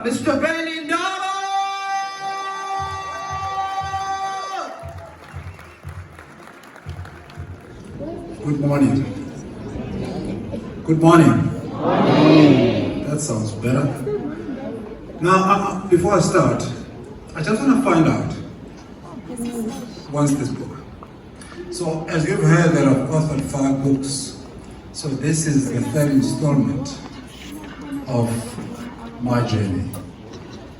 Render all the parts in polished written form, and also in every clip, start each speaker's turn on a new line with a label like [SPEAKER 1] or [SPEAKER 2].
[SPEAKER 1] Mr. Belinda!
[SPEAKER 2] Good morning. Good morning. That sounds better. Now, before I start, I just want to find out, what's this book? So, as you've heard, that I've authored 5 books. So this is the 3rd installment of my journey.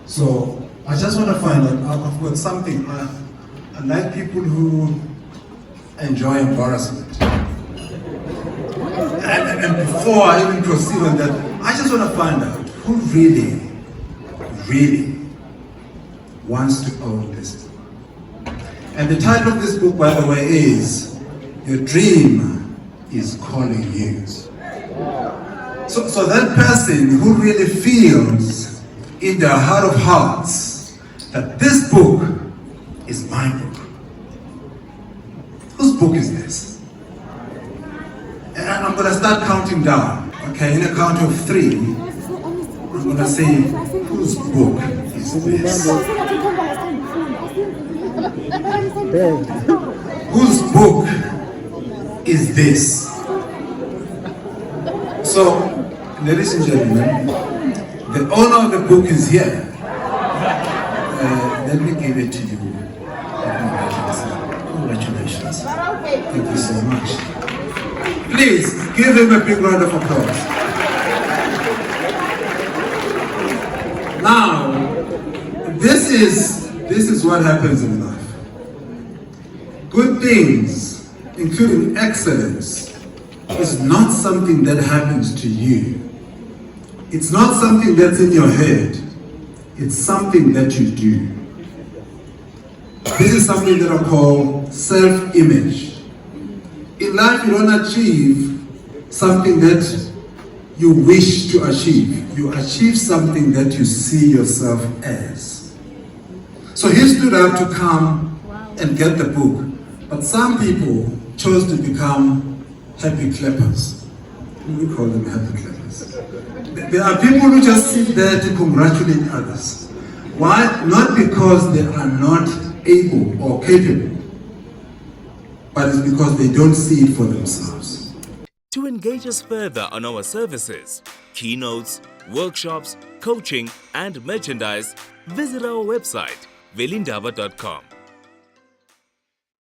[SPEAKER 2] So I just want to find out, I've got something, I like people who enjoy embarrassment. And before I even proceed on that, I just want to find out who really wants to own this book. And the title of this book, by the way, is Your Dream is Calling You. So that person who really feels in their heart of hearts that this book is my book. Whose book is this? And I'm going to start counting down. Okay, in a count of 3, I'm going to say, whose book is this? Whose book is this? So, ladies and gentlemen, the owner of the book is here. Let me give it to you. Congratulations. Thank you so much. Please, give him a big round of applause. Now, this is what happens in life. Good things, including excellence, is not something that happens to you. It's not something that's in your head. It's something that you do. This is something that I call self-image. In life, you don't achieve something that you wish to achieve. You achieve something that you see yourself as. So he stood up to come and get the book. But some people chose to become happy clappers. We call them happy clappers. There are people who just sit there to congratulate others. Why? Not because they are not able or capable, but it's because they don't see it for themselves.
[SPEAKER 3] To engage us further on our services, keynotes, workshops, coaching and merchandise, visit our website velindaba.com.